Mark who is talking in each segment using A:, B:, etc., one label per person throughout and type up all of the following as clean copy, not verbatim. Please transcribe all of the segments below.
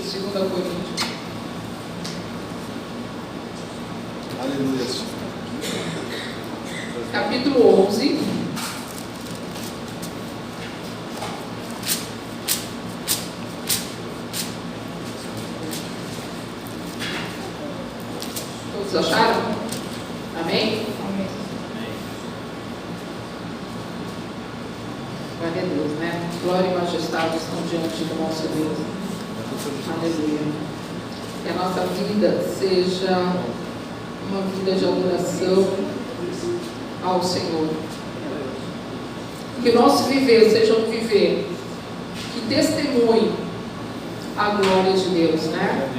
A: 2 Coríntios.
B: Aleluia.
A: Capítulo 11. Todos acharam? Amém?
C: Amém.
A: Glória a Deus, né? Glória e majestade estão diante do nosso Deus. Aleluia. Que a nossa vida seja uma vida de adoração ao Senhor. Que o nosso viver seja um viver que testemunhe a glória de Deus, né?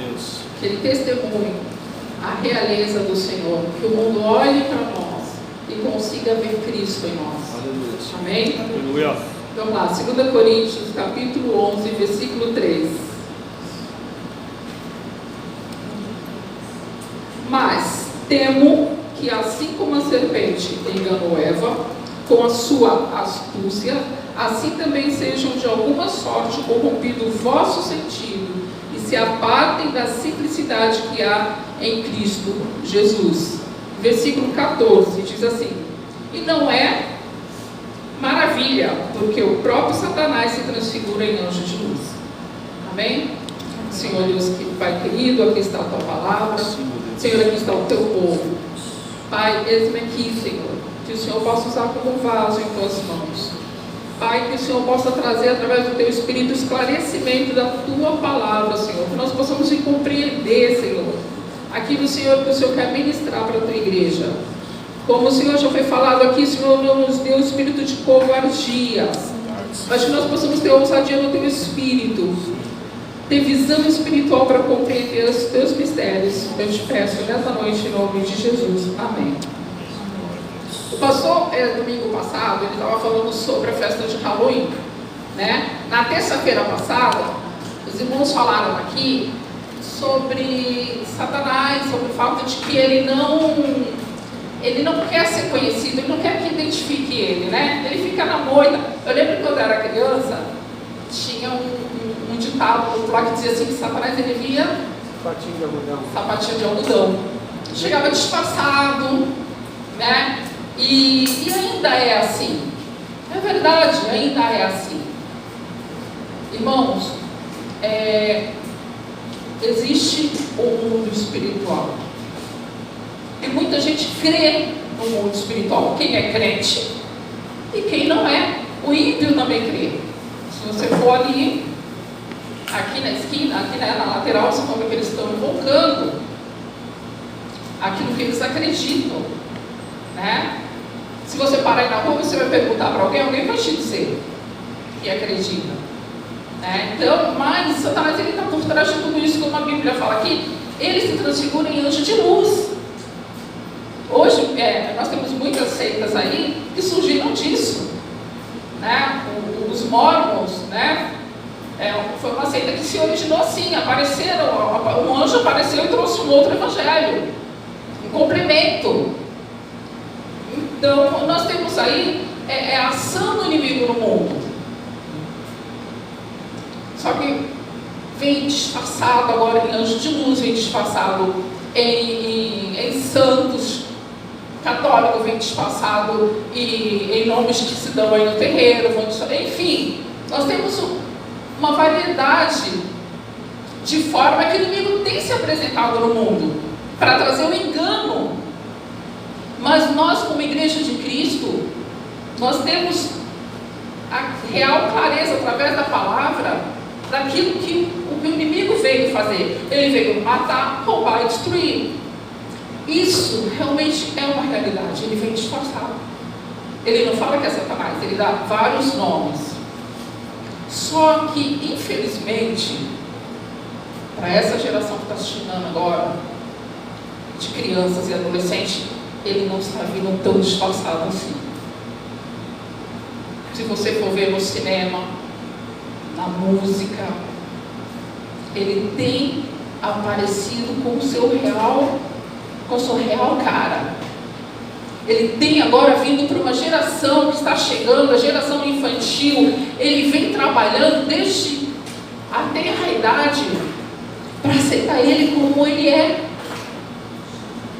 A: Que ele testemunhe a realeza do Senhor. Que o mundo olhe para nós e consiga ver Cristo em nós.
B: Aleluia.
A: Amém?
B: Aleluia.
A: Vamos lá, 2 Coríntios, capítulo 11, versículo 3. Mas temo que, assim como a serpente enganou Eva com a sua astúcia, assim também sejam de alguma sorte corrompido o vosso sentido e se apartem da simplicidade que há em Cristo Jesus. Versículo 14 diz assim: e não é maravilha, porque o próprio Satanás se transfigura em anjo de luz. Amém? Senhor Deus, Pai querido, aqui está a tua palavra. Senhor, aqui está o teu povo. Pai, eis-me aqui, Senhor. Que o Senhor possa usar como vaso em tuas mãos. Pai, que o Senhor possa trazer através do teu Espírito esclarecimento da tua palavra, Senhor. Que nós possamos compreender, Senhor, aquilo, Senhor, que o Senhor quer ministrar para a tua igreja. Como o Senhor já foi falado aqui, Senhor, nos deu espírito de covardia. Mas que nós possamos ter ousadia no teu Espírito, ter visão espiritual para compreender os teus mistérios. Eu te peço nessa noite, em nome de Jesus. Amém. O pastor, domingo passado, ele estava falando sobre a festa de Halloween, né? Na terça-feira passada, os irmãos falaram aqui sobre Satanás, sobre o fato de que ele não quer ser conhecido, ele não quer que identifique ele, né? Ele fica na moita. Eu lembro que quando eu era criança, tinha um ditado lá que dizia assim, que Satanás ele via
B: Sapatinho de algodão.
A: Sapatinho de algodão. Chegava disfarçado, né? E ainda é assim. É verdade, ainda é assim. Irmãos, existe o mundo espiritual. E muita gente crê no mundo espiritual. Quem é crente e quem não é. O ímpio também crê. Se você for ali, aqui na esquina, aqui na lateral, você vai ver que eles estão invocando aquilo que eles acreditam, né? Se você parar aí na rua, você vai perguntar para alguém vai te dizer que acredita, né? Então, mas Satanás ele está por trás de tudo isso, como a Bíblia fala aqui, ele se transfigura em anjo de luz. Hoje, nós temos muitas seitas aí que surgiram disso, né? Os Mormons, né? Foi uma seita que se originou assim, um anjo apareceu e trouxe um outro evangelho, um complemento. Então, nós temos aí a ação do inimigo no mundo. Só que vem disfarçado agora em anjo de luz, vem disfarçado em santos. Católico vem disfarçado em nomes que se dão aí no terreiro, enfim, nós temos uma variedade de forma que o inimigo tem se apresentado no mundo para trazer o engano. Mas nós, como igreja de Cristo, nós temos a real clareza através da palavra daquilo que o inimigo veio fazer. Ele veio matar, roubar e destruir. Isso realmente é uma realidade. Ele vem disfarçado. Ele não fala que é Satanás, ele dá vários nomes. Só que, infelizmente, para essa geração que está assistindo agora, de crianças e adolescentes, ele não está vindo tão disfarçado assim. Se você for ver no cinema, na música, ele tem aparecido com sua real cara. Ele tem agora vindo para uma geração que está chegando, a geração infantil. Ele vem trabalhando desde a tenra idade aceita ele como ele é,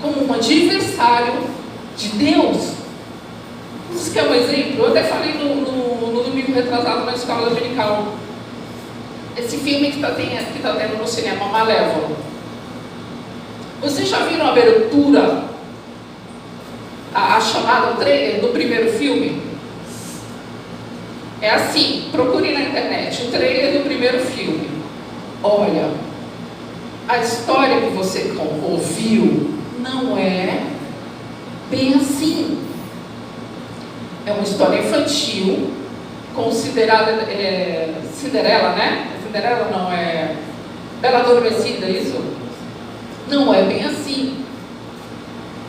A: como um adversário de Deus. Isso que é um exemplo. Eu até falei no domingo retrasado na escola dominical. Esse filme que está tendo no cinema, Malévola. Vocês já viram a abertura, a chamada, o trailer do primeiro filme? É assim, procure na internet, o trailer do primeiro filme. Olha, a história que você ouviu não é bem assim. É uma história infantil, considerada Cinderela, né? Cinderela não, é Bela Adormecida, isso? Não é bem assim,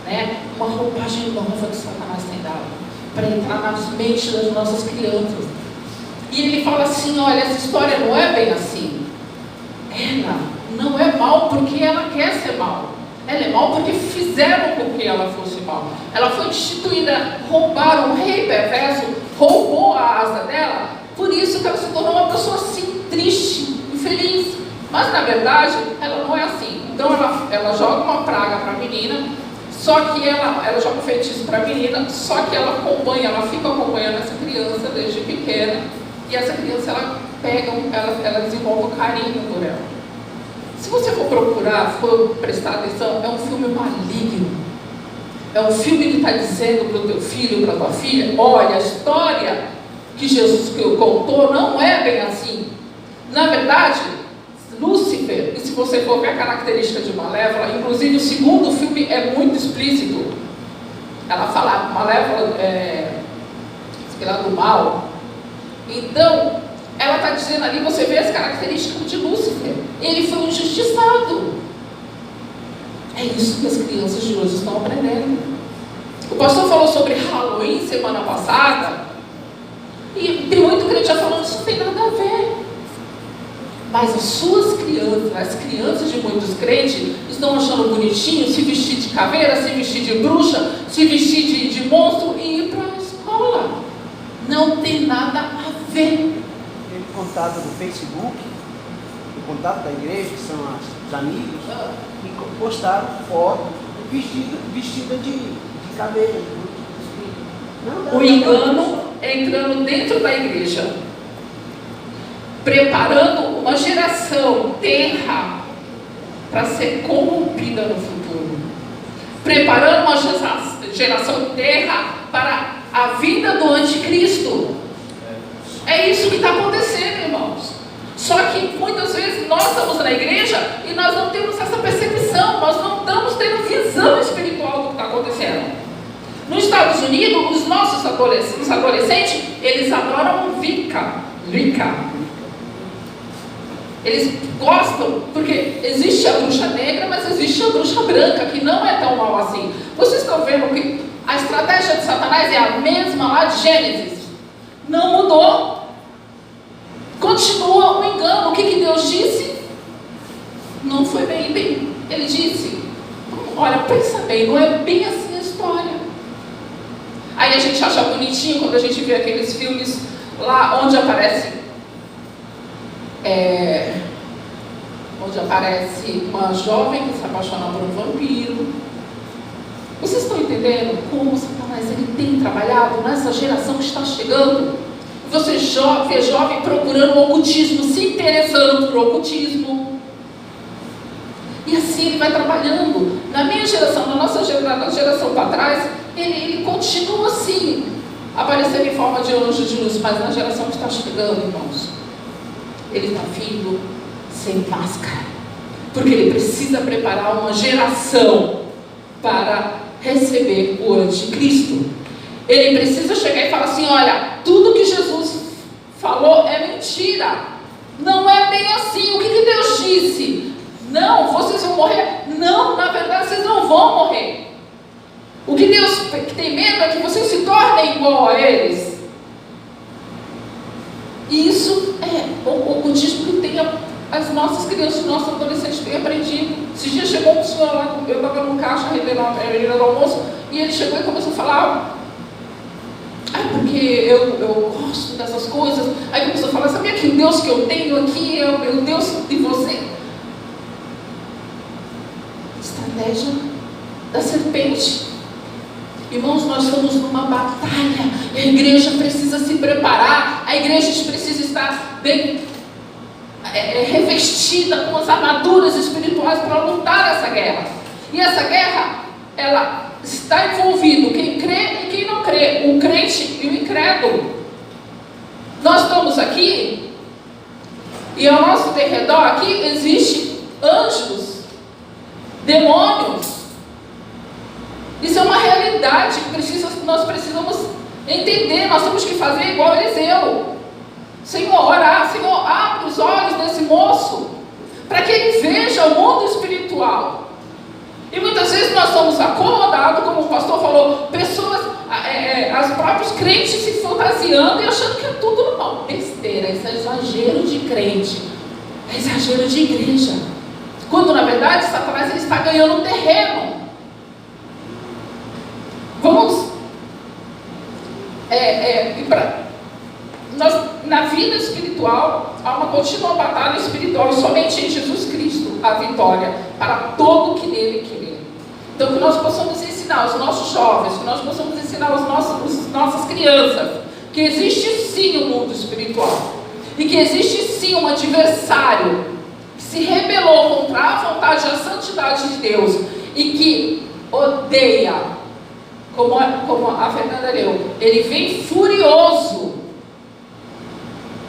A: né? Uma roupagem nova que Satanás tem dado para entrar nas mentes das nossas crianças. E ele fala assim, olha, essa história não é bem assim. Ela não é mal porque ela quer ser mal. Ela é mal porque fizeram com que ela fosse mal. Ela foi destituída, roubaram, o rei perverso roubou a asa dela, por isso que ela se tornou uma pessoa assim, triste, infeliz. Mas na verdade, ela não é assim. Então ela joga uma praga para a menina, só que ela joga um feitiço para a menina, só que ela fica acompanhando essa criança desde pequena, e essa criança ela desenvolve um carinho por ela. Se você for procurar, for prestar atenção, é um filme maligno. É um filme que está dizendo para o teu filho, para a tua filha, olha, a história que Jesus contou não é bem assim. Na verdade, Lúcifer, e se você for ver a característica de Malévola, inclusive o segundo filme é muito explícito. Ela fala, Malévola lá do mal. Então, ela está dizendo ali, você vê as características de Lúcifer. Ele foi um injustiçado. É isso que as crianças de hoje estão aprendendo. O pastor falou sobre Halloween semana passada, e tem muito crente já falando, isso não tem nada a ver. Mas as suas crianças, as crianças de muitos crentes, estão achando bonitinho se vestir de caveira, se vestir de bruxa, se vestir de monstro e ir para a escola. Não tem nada a ver.
B: Teve contato do Facebook, o contato da igreja, que são os amigos, e postaram foto vestida de caveira.
A: O engano entrando dentro da igreja, preparando uma geração terra para ser corrompida no futuro, preparando uma geração terra para a vida do anticristo. É isso que está acontecendo, irmãos. Só que muitas vezes nós estamos na igreja e nós não temos essa percepção, nós não estamos tendo visão espiritual do que está acontecendo. Nos Estados Unidos, os nossos adolescentes, eles adoram Wicca. Eles gostam, porque existe a bruxa negra, mas existe a bruxa branca, que não é tão mal assim. Vocês estão vendo que a estratégia de Satanás é a mesma lá de Gênesis? Não mudou. Continua o engano. O que Deus disse? Não foi bem. Ele disse, olha, pensa bem, não é bem assim a história. Aí a gente acha bonitinho quando a gente vê aqueles filmes lá onde aparece uma jovem que se apaixona por um vampiro. Vocês estão entendendo como Satanás ele tem trabalhado nessa geração que está chegando? Você vê jovem procurando o ocultismo, se interessando por ocultismo. E assim ele vai trabalhando. Na minha geração, na nossa geração para trás, ele continua assim, aparecendo em forma de anjo de luz. Mas na geração que está chegando, irmãos, ele está vindo sem máscara. Porque ele precisa preparar uma geração para receber o anticristo. Ele precisa chegar e falar assim, olha, tudo que Jesus falou é mentira. Não é bem assim. O que Deus disse? Não, vocês vão morrer. Não, na verdade vocês não vão morrer. O que Deus tem medo é que vocês se tornem igual a eles. E isso é o ocultismo que tem as nossas crianças, os nossos adolescentes têm aprendido. Esses dias chegou um senhor lá, eu estava no caixa rendendo almoço, e ele chegou e começou a falar, porque eu gosto dessas coisas. Aí começou a falar, sabia que o Deus que eu tenho aqui é o Deus de você? estratégia da serpente. Irmãos, nós estamos numa batalha. A igreja precisa se preparar. A igreja precisa estar bem revestida com as armaduras espirituais para lutar essa guerra. E essa guerra, ela está envolvida quem crê e quem não crê, o crente e o incrédulo. Nós estamos aqui e ao nosso derredor aqui existem anjos, demônios. Isso é uma realidade que nós precisamos entender. Nós temos que fazer igual Eliseu. Senhor, orar, Senhor, abre os olhos desse moço para que ele veja o mundo espiritual. E muitas vezes nós somos acomodados, como o pastor falou, pessoas, os próprios crentes se fantasiando e achando que é tudo normal. Besteira, isso é exagero de crente, é exagero de igreja. Quando na verdade Satanás ele está ganhando terreno. Vamos na vida espiritual há uma contínua batalha espiritual, e somente em Jesus Cristo há vitória para todo que nele querer. Então que nós possamos ensinar os nossos jovens, que nós possamos ensinar as nossas crianças que existe sim um mundo espiritual e que existe sim um adversário que se rebelou contra a vontade e a santidade de Deus e que odeia, como a Fernanda leu, ele vem furioso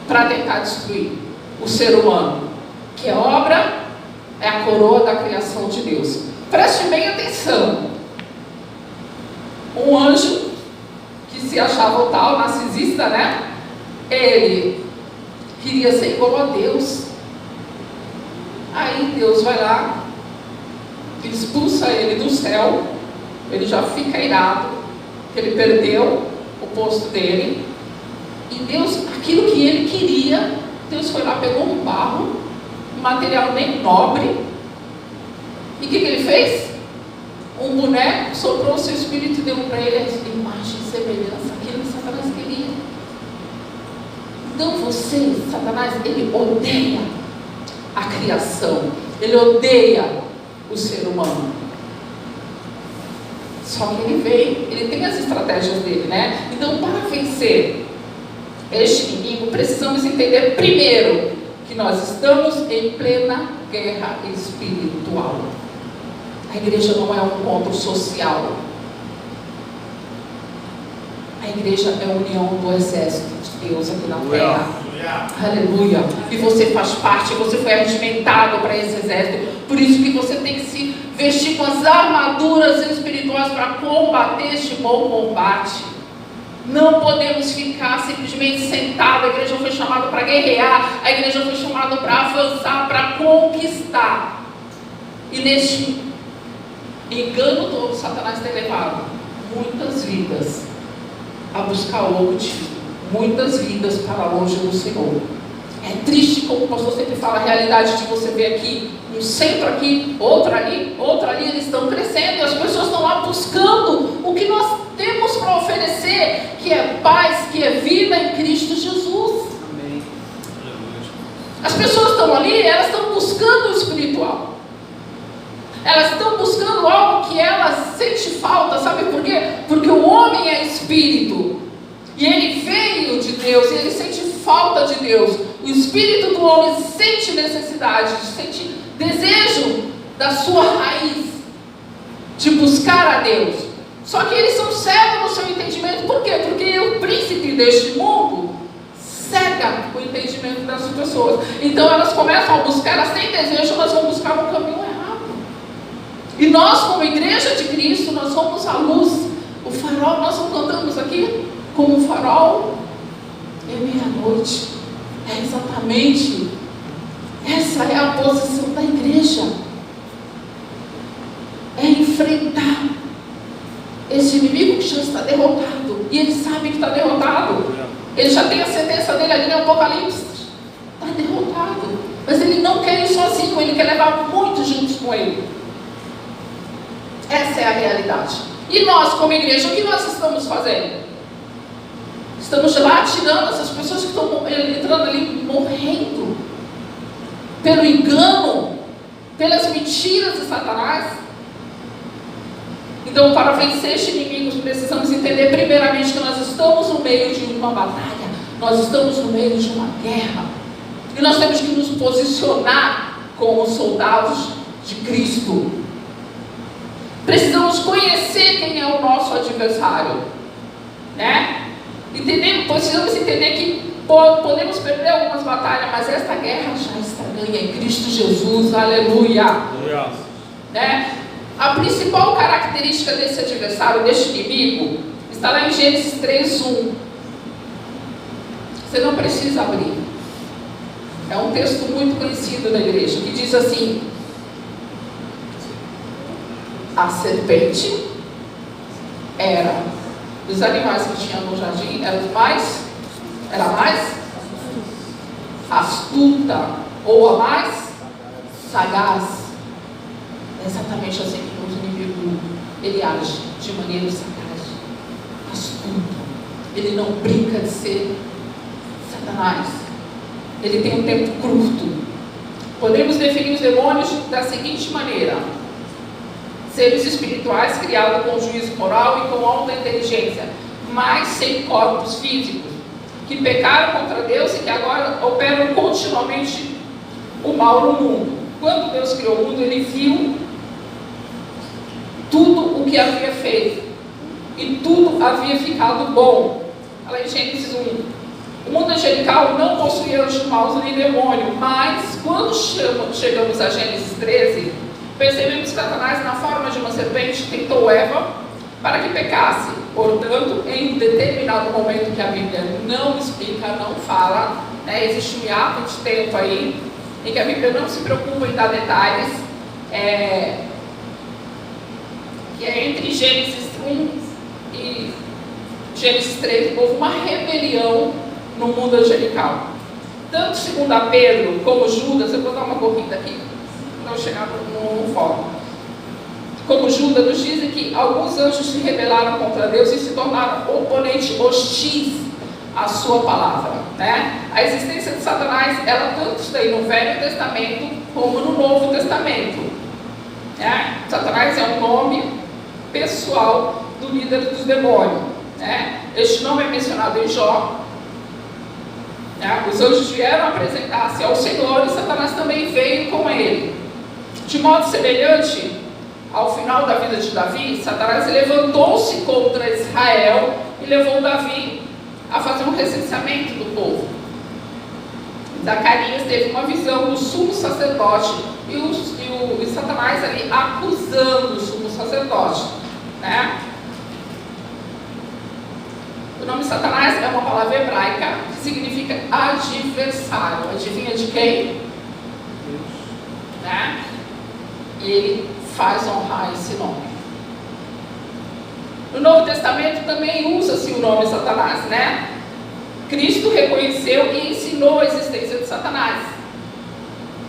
A: para tentar destruir o ser humano, que é a coroa da criação de Deus. Preste bem atenção. Um anjo que se achava o tal narcisista, né? Ele queria ser igual a Deus. Aí Deus vai lá, expulsa ele do céu. Ele já fica irado, que ele perdeu o posto dele. E Deus, aquilo que ele queria, Deus foi lá, pegou um barro, um material nem nobre. E o que ele fez? Um boneco, soprou o seu espírito e deu para ele a imagem e semelhança, aquilo que Satanás queria. Então você, Satanás, ele odeia a criação, ele odeia o ser humano. Só que ele tem as estratégias dele, né? Então, para vencer este inimigo, precisamos entender primeiro que nós estamos em plena guerra espiritual. A igreja não é um encontro social. A igreja é a união do exército de Deus aqui na terra. Aleluia. E você faz parte, você foi alimentado para esse exército. Por isso que você tem que se vestir com as armaduras espirituais para combater este bom combate. Não podemos ficar simplesmente sentados. A igreja foi chamada para guerrear. A igreja foi chamada para avançar, para conquistar. E neste engano todo, Satanás tem levado muitas vidas a buscar o objetivo. Muitas vidas para longe do Senhor. É triste, como o pastor sempre fala, a realidade de você ver aqui, um centro aqui, outro ali, eles estão crescendo e as pessoas estão lá buscando o que nós temos para oferecer, que é paz, que é vida em Cristo Jesus.
B: Amém.
A: As pessoas estão ali, elas estão buscando o espiritual. Elas estão buscando algo que elas sentem falta, sabe por quê? Porque o homem é espírito. E ele veio de Deus, e ele sente falta de Deus. O espírito do homem sente necessidade, sente desejo da sua raiz, de buscar a Deus. Só que eles são cegos no seu entendimento. Por quê? Porque o príncipe deste mundo cega o entendimento das pessoas. Então elas começam a buscar, elas têm desejo, mas vão buscar no caminho errado. E nós, como igreja de Cristo, nós somos a luz, o farol. Nós não cantamos aqui? Como um farol é meia-noite. É exatamente essa é a posição da igreja. É enfrentar esse inimigo que já está derrotado. E ele sabe que está derrotado. Ele já tem a sentença dele ali no Apocalipse. Está derrotado. Mas ele não quer ir sozinho. Ele quer levar muitos juntos com ele. Essa é a realidade. E nós, como igreja, o que nós estamos fazendo? Estamos lá tirando essas pessoas que estão entrando ali, morrendo pelo engano, pelas mentiras de Satanás. Então, para vencer este inimigo, precisamos entender primeiramente que nós estamos no meio de uma batalha, nós estamos no meio de uma guerra, e nós temos que nos posicionar como soldados de Cristo. Precisamos conhecer quem é o nosso adversário, né? Precisamos entender que podemos perder algumas batalhas, mas esta guerra já está ganha em Cristo Jesus, aleluia. Né? A principal característica desse adversário, deste inimigo, está lá em Gênesis 3:1. Você não precisa abrir. É um texto muito conhecido da igreja, que diz assim: a serpente era dos animais que tinha no jardim, era mais astuta, ou a mais sagaz. É exatamente assim que o inimigo ele age, de maneira sagaz, astuta. Ele não brinca de ser Satanás. Ele tem um tempo curto. Podemos definir os demônios da seguinte maneira: seres espirituais criados com juízo moral e com alta inteligência, mas sem corpos físicos, que pecaram contra Deus e que agora operam continuamente o mal no mundo. Quando Deus criou o mundo, Ele viu tudo o que havia feito, e tudo havia ficado bom. Lá em Gênesis 1. O mundo angelical não possuía anjos maus nem demônio, mas quando chegamos a Gênesis 13, percebemos que Satanás, na forma de uma serpente, tentou Eva para que pecasse. Portanto, em determinado momento que a Bíblia não explica, não fala, né, existe um hiato de tempo aí, em que a Bíblia não se preocupa em dar detalhes, que é entre Gênesis 1 e Gênesis 3, houve uma rebelião no mundo angelical. Tanto segundo a Pedro como Judas, eu vou dar uma corrida aqui, para eu chegar no foco. Como Judas, nos dizem que alguns anjos se rebelaram contra Deus e se tornaram oponentes hostis à sua palavra, né? A existência de Satanás, ela tanto está aí no Velho Testamento como no Novo Testamento, né? Satanás é um nome pessoal do líder dos demônios, né? Este nome é mencionado em Jó, né? Os anjos vieram apresentar-se ao Senhor e Satanás também veio com ele. De modo semelhante, ao final da vida de Davi, Satanás levantou-se contra Israel e levou Davi a fazer um recenseamento do povo. Zacarias teve uma visão do sumo sacerdote e Satanás ali acusando o sumo sacerdote, né? O nome Satanás é uma palavra hebraica que significa adversário. Adivinha de quem? Né? E ele faz honrar esse nome. No Novo Testamento também usa-se o nome Satanás, né? Cristo reconheceu e ensinou a existência de Satanás.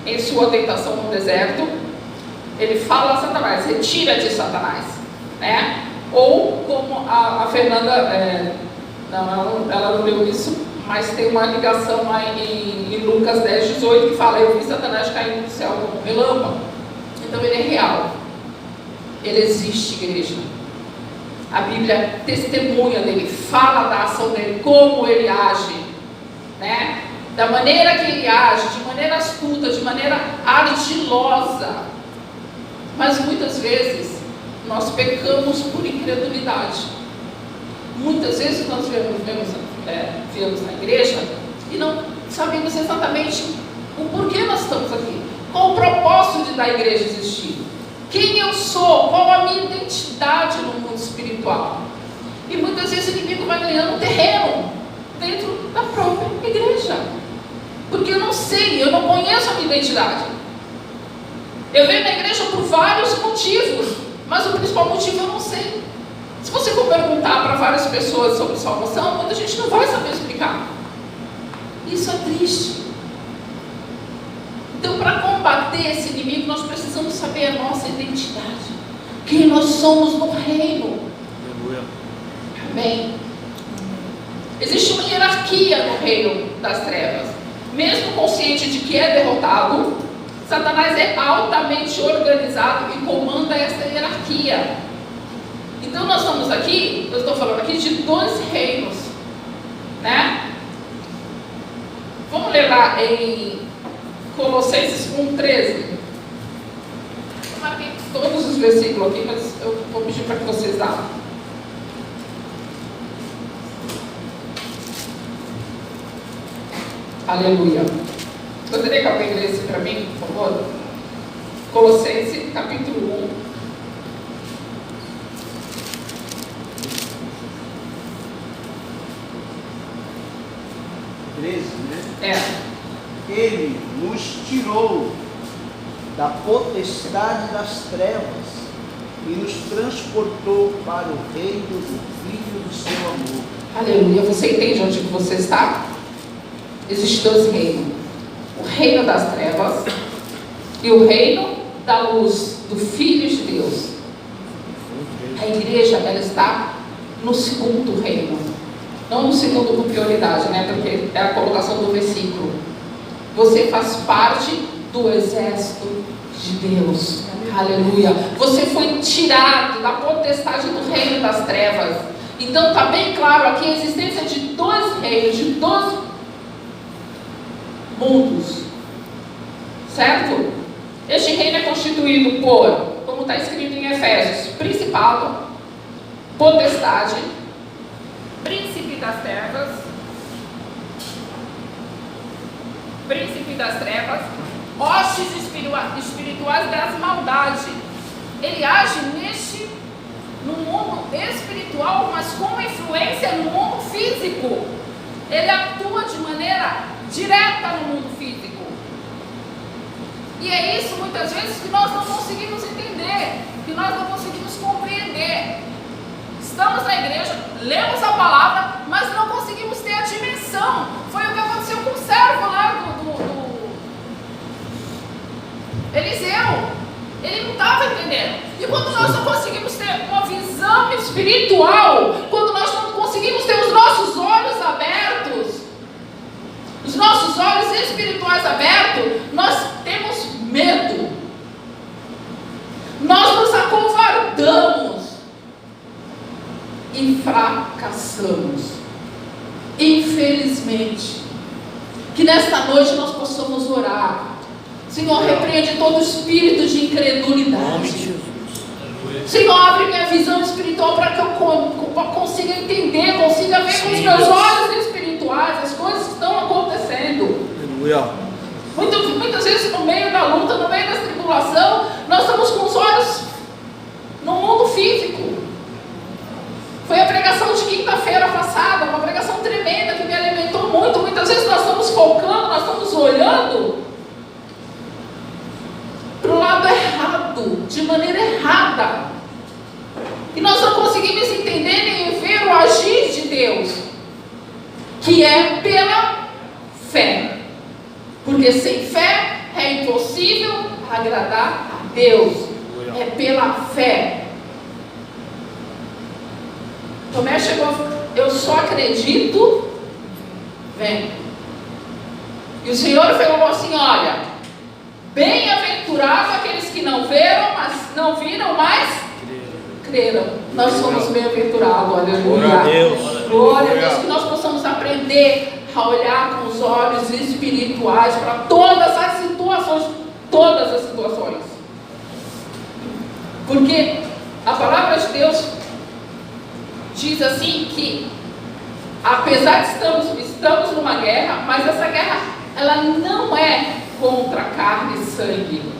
A: Em sua tentação no deserto, ele fala a Satanás: retira-te, Satanás, né? Ou como a Fernanda, ela não leu isso, mas tem uma ligação lá em Lucas 10:18 que fala: eu vi Satanás caindo do céu como um relâmpago. Então ele é real, ele existe, igreja. A Bíblia testemunha dele, fala da ação dele, como ele age, né? Da maneira que ele age, de maneira astuta, de maneira ardilosa. Mas muitas vezes nós pecamos por incredulidade. Muitas vezes nós viemos na igreja e não sabemos exatamente o porquê nós estamos aqui. Qual o propósito da igreja existir? Quem eu sou? Qual a minha identidade no mundo espiritual? E muitas vezes o inimigo vai ganhando terreno dentro da própria igreja. Porque eu não sei, eu não conheço a minha identidade. Eu venho na igreja por vários motivos, mas o principal motivo eu não sei. Se você for perguntar para várias pessoas sobre salvação, muita gente não vai saber explicar. Isso é triste. Então, para combater esse inimigo, nós precisamos saber a nossa identidade. Quem nós somos no reino. Amém? Existe uma hierarquia no reino das trevas. Mesmo consciente de que é derrotado, Satanás é altamente organizado e comanda essa hierarquia. Então nós estamos aqui, eu estou falando aqui de 2 reinos, né? Vamos ler lá em Colossenses 1:13. Eu marquei todos os versículos aqui, mas eu vou pedir para que vocês abram. Aleluia. Gostaria que alguém lesse para mim, por favor? Colossenses, capítulo 1.
B: 13, né? Ele nos tirou da potestade das trevas e nos transportou para o reino do Filho do seu amor.
A: Aleluia. Você entende onde que você está? Existem 2 reinos. O reino das trevas e o reino da luz, do Filho de Deus. A igreja, ela está no segundo reino. Não no segundo por prioridade, né? Porque é a colocação do versículo. Você faz parte do exército de Deus. Aleluia. Você foi tirado da potestade do reino das trevas. Então está bem claro aqui a existência de 2 reinos, de 2 mundos. Certo? Este reino é constituído por, como está escrito em Efésios, principado, potestade, príncipe das trevas, hostes espirituais das maldades. Ele age no mundo espiritual, mas com influência no mundo físico. Ele atua de maneira direta no mundo físico. E é isso muitas vezes que nós não conseguimos entender, que nós não conseguimos compreender. Estamos na igreja, lemos a palavra, mas não conseguimos ter a dimensão. Foi o que aconteceu com o servo lá do Eliseu. Ele não estava entendendo. E quando nós não conseguimos ter uma visão espiritual, quando nós não conseguimos ter os nossos olhos abertos, os nossos olhos espirituais abertos, nós temos medo. Nós nos acovardamos e fracassamos. Infelizmente, que nesta noite nós possamos orar. Senhor, repreende todo espírito de incredulidade. Senhor, abre minha visão espiritual para que eu consiga entender, consiga ver com os meus olhos espirituais as coisas que estão acontecendo. Muitas vezes no meio da luta, no meio da tribulação, nós estamos com os olhos no mundo físico. Foi a pregação de quinta-feira passada, uma pregação tremenda que me alimentou muito. Muitas vezes nós estamos focando, nós estamos olhando para o lado errado, de maneira errada. E nós não conseguimos entender nem ver o agir de Deus, que é pela fé. Porque sem fé é impossível agradar a Deus. É pela fé. Tomé chegou, eu só acredito vendo. E o Senhor falou assim: olha, bem-aventurados aqueles que não viram, mas creram. Nós somos bem-aventurados, aleluia.
C: Glória a Deus.
A: Glória a Deus, que nós possamos aprender a olhar com os olhos espirituais para todas as situações. Porque a palavra de Deus diz assim que, apesar de estamos numa guerra, mas essa guerra, ela não é contra carne e sangue.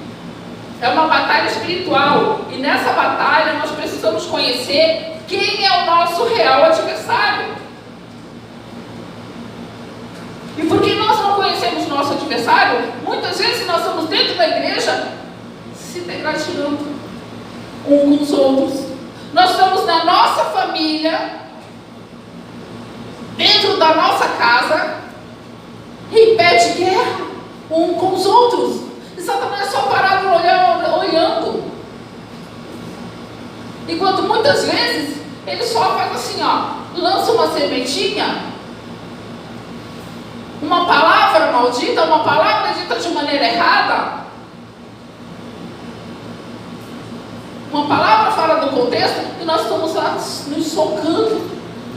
A: É uma batalha espiritual. E nessa batalha nós precisamos conhecer quem é o nosso real adversário. E porque nós não conhecemos o nosso adversário, muitas vezes nós estamos dentro da igreja se degradando uns com os outros. Nós estamos na nossa família, dentro da nossa casa, em pé de guerra, um com os outros. E Satanás só parado olhando. Enquanto muitas vezes ele só faz assim, lança uma sementinha, uma palavra maldita, uma palavra dita de maneira errada, uma palavra fora do contexto e nós estamos lá nos socando,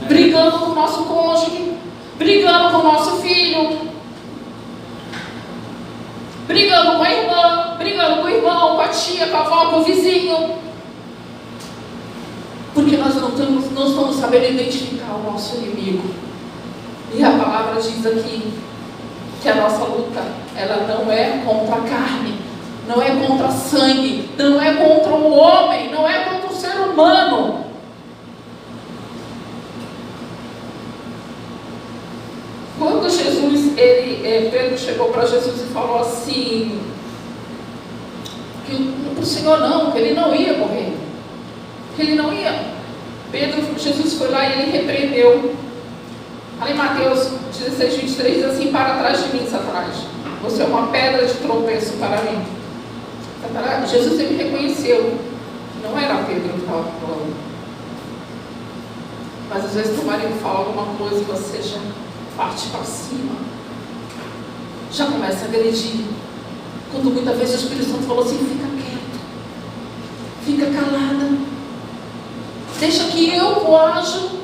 A: brigando com o nosso cônjuge, brigando com o nosso filho, brigando com a irmã, brigando com o irmão, com a tia, com a avó, com o vizinho. Porque nós não estamos sabendo identificar o nosso inimigo. E a palavra diz aqui que a nossa luta, ela não é contra a carne, não é contra sangue, não é contra o homem, não é contra o ser humano. Quando Pedro chegou para Jesus e falou assim, que para o Senhor não, que ele não ia morrer, que ele não ia. Jesus foi lá e ele repreendeu. Ali em Mateus 16, 23 diz assim: para trás de mim, Satanás, você é uma pedra de tropeço para mim. Jesus, ele reconheceu, não era Pedro que estava falando. Mas às vezes o marido fala alguma coisa e você já parte para cima, já começa a agredir. Quando muitas vezes o Espírito Santo falou assim: fica quieto, fica calada, deixa que eu coajo.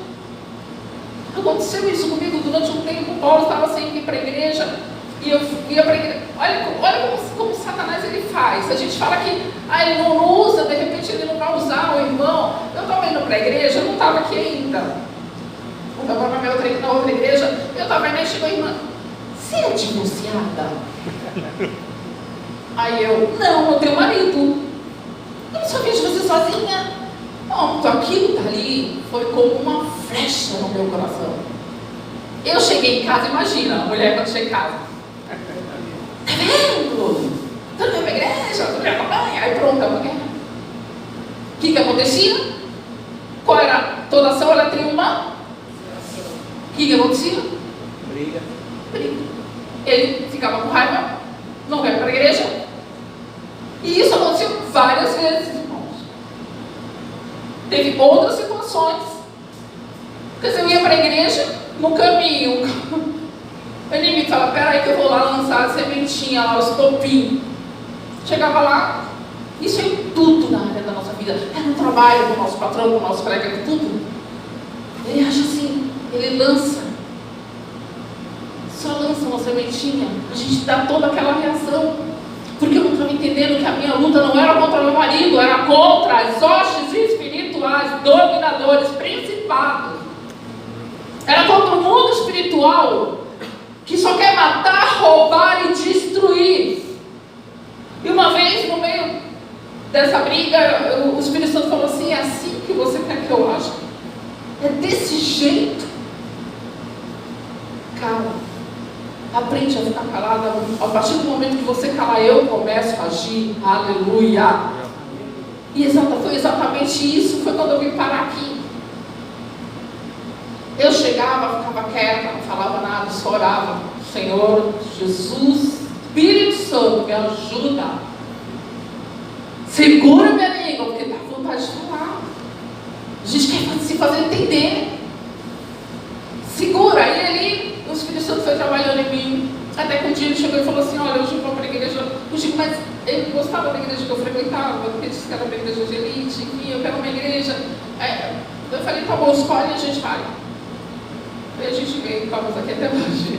A: Aconteceu isso comigo durante um tempo. Paulo estava sem ir para a igreja e eu ia para a igreja. Olha como Satanás ele faz. A gente fala que ele não usa, de repente ele não vai usar o irmão. Eu estava indo para a igreja, eu não estava aqui ainda. Eu estava na outra igreja, eu estava indo e chegou a irmã: você é divorciada? Aí não, eu tenho marido. Eu só vejo você sozinha. Pronto, aquilo ali foi como uma flecha no meu coração. Eu cheguei em casa, imagina, a mulher quando chega em casa: tá vendo? Tu não vai pra igreja, tu não me acompanha. Aí pronto, a mulher. O que acontecia? Qual era? Toda ação ela tem uma. O que acontecia?
B: Briga.
A: Ele ficava com raiva, não vai para a igreja. E isso aconteceu várias vezes, irmãos. Teve outras situações. Quer dizer, eu ia para a igreja, no caminho, o inimigo falava: peraí que eu vou lá lançar a sementinha lá, os topinhos. Chegava lá, isso é tudo na área da nossa vida. É no trabalho, com o nosso patrão, com o nosso colega, tudo. Ele acha assim, ele lança. Só lança uma sementinha, a gente dá toda aquela reação. Porque eu não estava entendendo que a minha luta não era contra meu marido, era contra as hostes espirituais, dominadores, principados. Era contra o mundo espiritual, que só quer matar, roubar e destruir. E uma vez, no meio dessa briga, o Espírito Santo falou assim: é assim que você quer que eu aja? É desse jeito? Cala. Aprende a ficar calada. A partir do momento que você calar, eu começo a agir. Aleluia. E foi exatamente isso. Foi quando eu vim parar aqui. Eu chegava, ficava quieta, não falava nada, só orava: Senhor Jesus, Espírito Santo, me ajuda. Segura minha língua, porque dá vontade de falar. A gente quer se fazer entender. Segura. E ali o Espírito Santo foi trabalhando em mim. Até que um dia ele chegou e falou assim: olha, hoje eu vou para a igreja. Eu digo: mas ele gostava da igreja que eu frequentava, porque disse que era uma igreja de elite, enfim, eu quero uma igreja. Eu falei: tá bom, escolhe e a gente vai. E a gente veio, estamos aqui até hoje.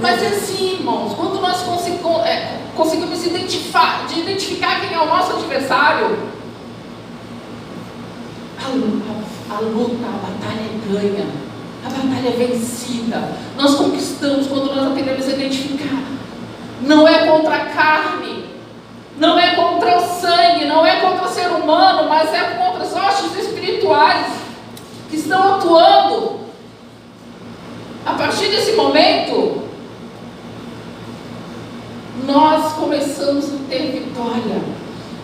A: Mas é assim, irmãos, quando nós conseguimos identificar quem é o nosso adversário, a luta, a batalha é ganha, a batalha é vencida. Nós conquistamos quando nós aprendemos a identificar. Não é contra a carne, não é contra o sangue, não é contra o ser humano, mas é contra os hostes espirituais que estão atuando. A partir desse momento, nós começamos a ter vitória.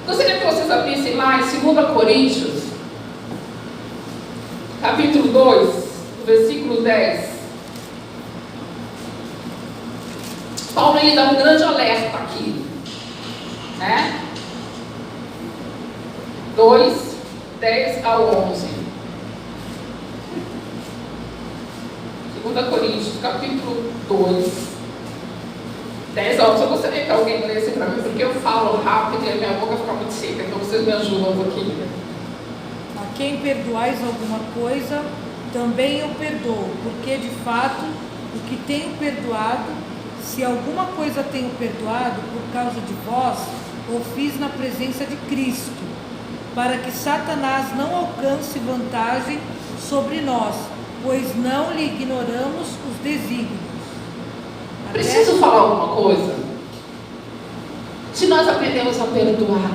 A: Gostaria que vocês abrissem lá em 2 Coríntios, capítulo 2, versículo 10. Paulo ele dá um grande alerta aqui, né? 2, 10 ao 11. 2 Coríntios, capítulo 2, 10 ao 11. Eu gostaria que alguém lesse para mim, porque eu falo rápido e a minha boca fica muito seca, então vocês me ajudam um pouquinho.
C: quem perdoais alguma coisa, também eu perdoo, porque de fato o que tenho perdoado, se alguma coisa tenho perdoado por causa de vós, o fiz na presença de Cristo, para que Satanás não alcance vantagem sobre nós, pois não lhe ignoramos os desígnios.
A: Preciso falar alguma coisa? Se nós aprendemos a perdoar,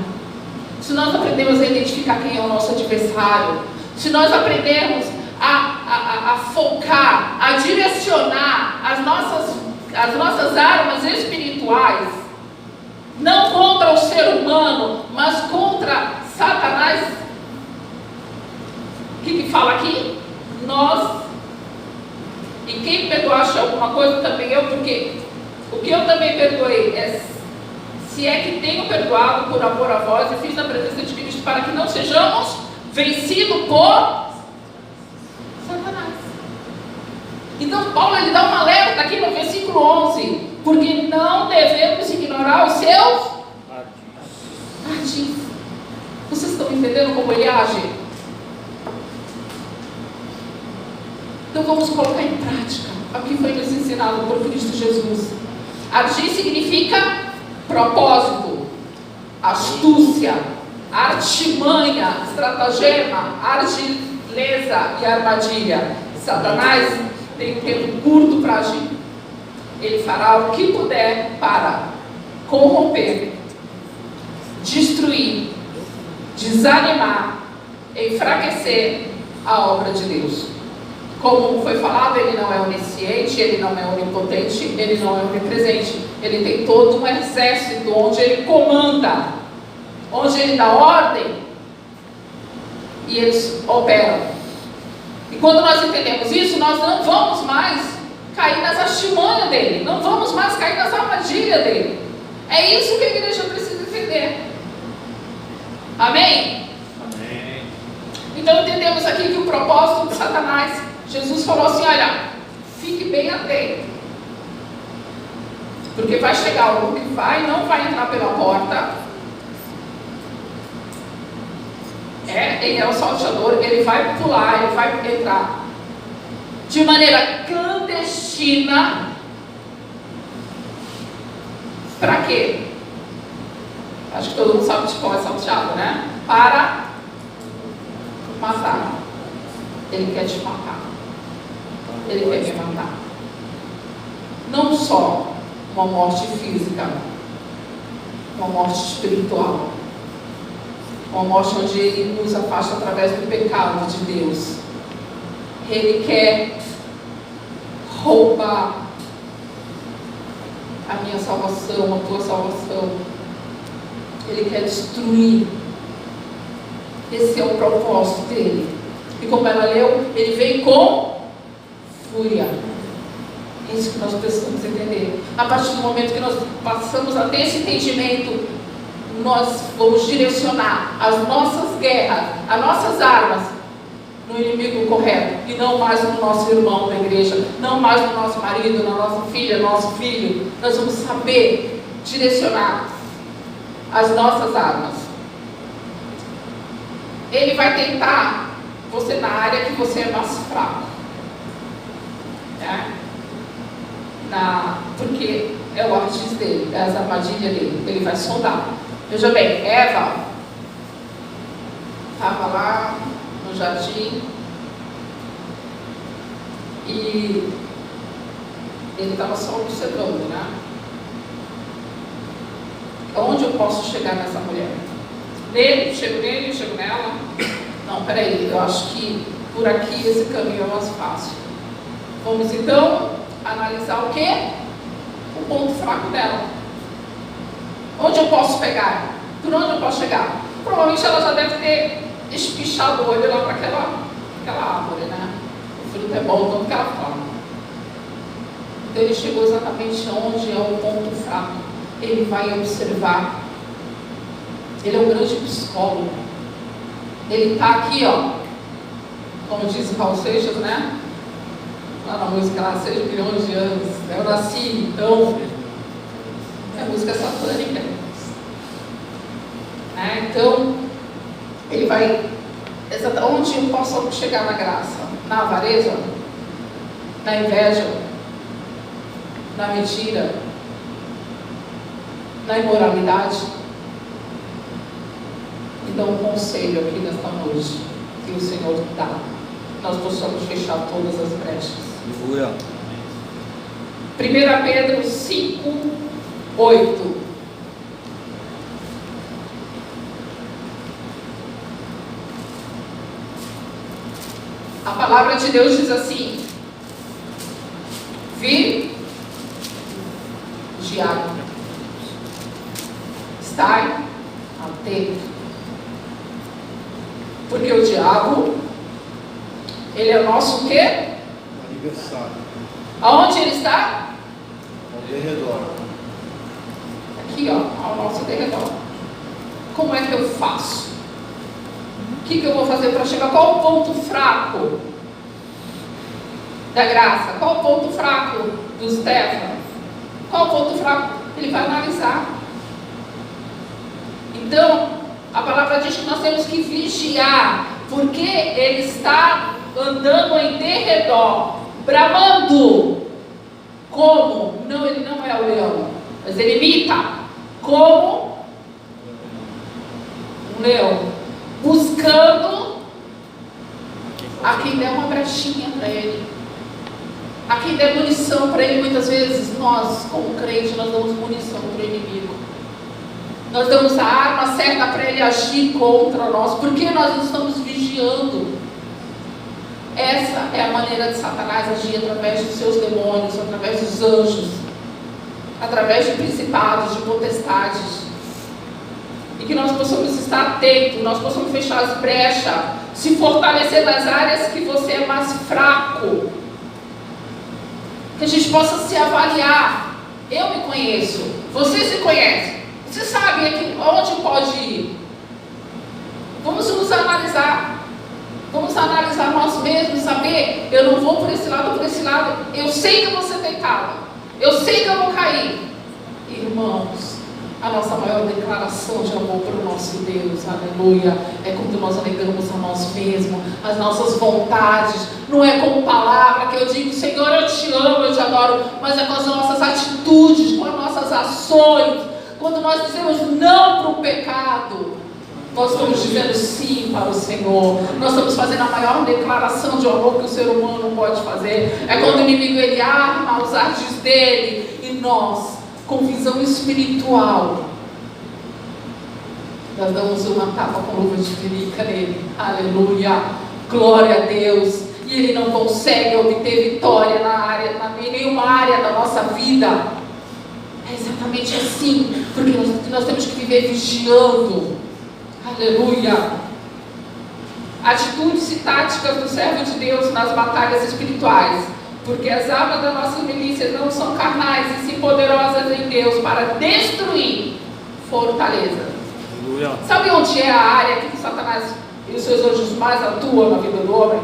A: se nós aprendemos a identificar quem é o nosso adversário, se nós aprendemos a focar, a direcionar as nossas armas espirituais, não contra o ser humano, mas contra Satanás, o que fala aqui? Nós, e quem perdoaste alguma coisa também eu, porque o que eu também perdoei é, se é que tenho perdoado por amor a vós, e fiz na presença de Cristo, para que não sejamos vencidos por Satanás. Então Paulo ele dá um alerta aqui no versículo 11, porque não devemos ignorar os seus ardis. Vocês estão entendendo como ele age? Então vamos colocar em prática o que foi nos ensinado por Cristo Jesus. Ardis significa propósito, astúcia, artimanha, estratagema, argileza e armadilha. Satanás tem um tempo curto para agir. Ele fará o que puder para corromper, destruir, desanimar, enfraquecer a obra de Deus. Como foi falado, ele não é onisciente, ele não é onipotente, ele não é onipresente. Ele tem todo um exército onde ele comanda, onde ele dá ordem e eles operam. E quando nós entendemos isso, nós não vamos mais cair nas artimanhas dele, não vamos mais cair nas armadilhas dele. É isso que a igreja precisa entender. Amém?
B: Amém.
A: Então entendemos aqui que o propósito de Satanás, Jesus falou assim: olha, fique bem atento, porque vai chegar algo que não vai entrar pela porta. Ele é o salteador, ele vai pular, ele vai entrar de maneira clandestina. Para quê? Acho que todo mundo sabe de qual é salteado, né? Para matar. Ele quer te matar. Ele quer me matar. Não só uma morte física, uma morte espiritual, uma morte onde ele nos afasta através do pecado de Deus. Ele quer roubar a minha salvação, a tua salvação. Ele quer destruir. Esse é o propósito dele. E como ela leu, ele vem com fúria. É isso que nós precisamos entender. A partir do momento que nós passamos a ter esse entendimento, nós vamos direcionar as nossas guerras, as nossas armas no inimigo correto, e não mais no nosso irmão da igreja, não mais no nosso marido, na nossa filha, no nosso filho. Nós vamos saber direcionar as nossas armas. Ele vai tentar você na área que você é mais fraco, né? Porque é o ardis dele, é as armadilhas dele. Ele vai sondar. Veja bem, Eva estava lá no jardim e ele estava só observando, né? Onde eu posso chegar nessa mulher? Nele, chego nela. Não, peraí, eu acho que por aqui esse caminho é mais fácil. Vamos então analisar o quê? O ponto fraco dela. Onde eu posso pegar? Por onde eu posso chegar? Provavelmente ela já deve ter espichado o olho lá para aquela árvore, né? O fruto é bom, tanto que ela fala. Então ele chegou exatamente onde é o ponto fraco. Ele vai observar. Ele é um grande psicólogo. Ele está aqui, ó, como diz o Raul Seixas, né? Lá na música lá, 6 milhões de anos. Eu nasci, então. É música satânica. Então, ele vai Onde eu posso chegar na graça? Na avareza? Na inveja? Na mentira? Na imoralidade? Então, um conselho aqui nesta noite que o Senhor dá, nós possamos fechar todas as brechas. 1 Pedro 5, 8. A palavra de Deus diz assim: vigiai, estai atento, porque o diabo, ele é o nosso quê?
B: Adversário.
A: Aonde ele está?
B: Ao derredor.
A: Aqui, ó, ao nosso derredor. Como é que eu faço? O que eu vou fazer para chegar? Qual o ponto fraco da graça? Qual o ponto fraco do Stefano? Qual o ponto fraco? Ele vai analisar. Então, a palavra diz que nós temos que vigiar, porque ele está andando em derredor, bramando. Como? Não, ele não é o leão, mas ele imita. Como um leão. Buscando a quem der uma brechinha para ele, a quem der munição para ele. Muitas vezes nós, como crentes, nós damos munição para o inimigo, nós damos a arma certa para ele agir contra nós, porque nós não estamos vigiando. Essa é a maneira de Satanás agir através dos seus demônios, através dos anjos, através de principados, de potestades. E que nós possamos estar atentos, nós possamos fechar as brechas, se fortalecer nas áreas que você é mais fraco. Que a gente possa se avaliar. Eu me conheço, você se conhece, você sabe aqui onde pode ir. Vamos nos analisar. Vamos analisar nós mesmos, saber, eu não vou por esse lado ou por esse lado. Eu sei que eu vou ser tentado, eu sei que eu vou cair. Irmãos, a nossa maior declaração de amor para o nosso Deus, aleluia, é quando nós negamos a nós mesmos, as nossas vontades. Não é com palavra que eu digo, Senhor, eu te amo, eu te adoro, mas é com as nossas atitudes, com as nossas ações. Quando nós dizemos não para o pecado, nós estamos dizendo sim para o Senhor. Nós estamos fazendo a maior declaração de amor que o ser humano pode fazer. É quando o inimigo ele arma os ardis dele, e nós, com visão espiritual, nós damos uma tapa com luva de pelica nele. Aleluia, glória a Deus. E ele não consegue obter vitória em nenhuma área da nossa vida. É exatamente assim, porque nós temos que viver vigiando. Aleluia. Atitudes e táticas do servo de Deus nas batalhas espirituais. Porque as armas das nossas milícias não são carnais, e sim poderosas em Deus para destruir fortaleza. Aleluia. Sabe onde é a área que Satanás e os seus anjos mais atuam na vida do homem?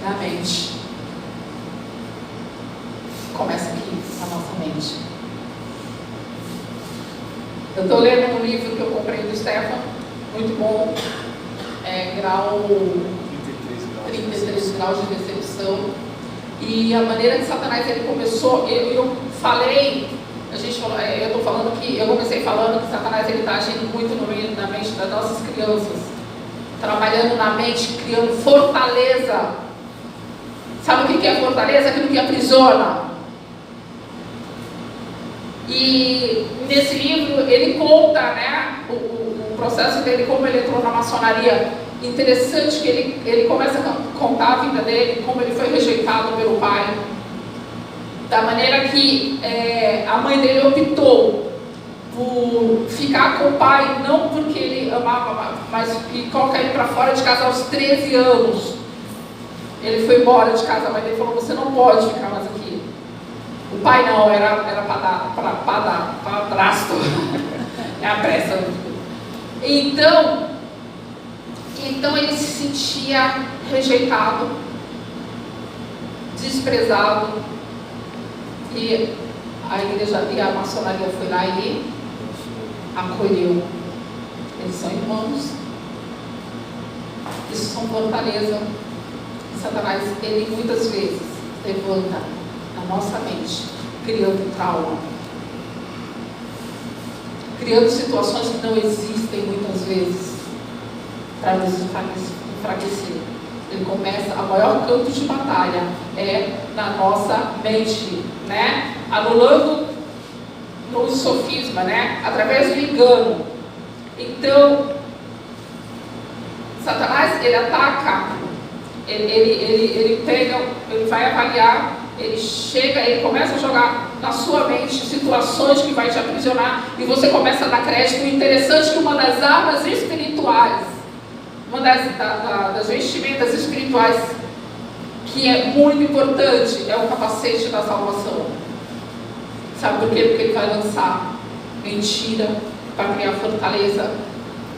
A: Na mente. Começa aqui, na nossa mente. Eu estou lendo um livro que eu comprei do Stefano, muito bom, grau 33 graus de decepção. E a maneira que Satanás ele começou, eu falei, eu estou falando que, eu comecei falando que Satanás ele está agindo muito na mente das nossas crianças, trabalhando na mente, criando fortaleza. Sabe o que é fortaleza? Aquilo que aprisiona. E nesse livro ele conta, né, o processo dele, como ele entrou na maçonaria. Interessante que ele começa a contar a vida dele, como ele foi rejeitado pelo pai, da maneira que a mãe dele optou por ficar com o pai, não porque ele amava, mas que coloca ele para fora de casa aos 13 anos. Ele foi embora de casa, a mãe dele falou: você não pode ficar mais aqui. O pai não, era padrasto. É a pressa. Então ele se sentia rejeitado, desprezado, e a igreja e a maçonaria foi lá e acolheu eles são irmãos. Isso são fortaleza. Satanás, ele muitas vezes levanta na nossa mente, criando trauma, criando situações que não existem muitas vezes, para nos enfraquecer. Ele começa, a maior campo de batalha é na nossa mente, né? Anulando no sofisma, né? Através do engano. Então, Satanás, ele ataca, ele pega, ele vai avaliar, ele chega, ele começa a jogar na sua mente situações que vai te aprisionar, e você começa a dar crédito. O interessante é que uma das armas espirituais, uma das vestimentas espirituais que é muito importante é o capacete da salvação. Sabe por quê? Porque ele vai lançar mentira para criar fortaleza,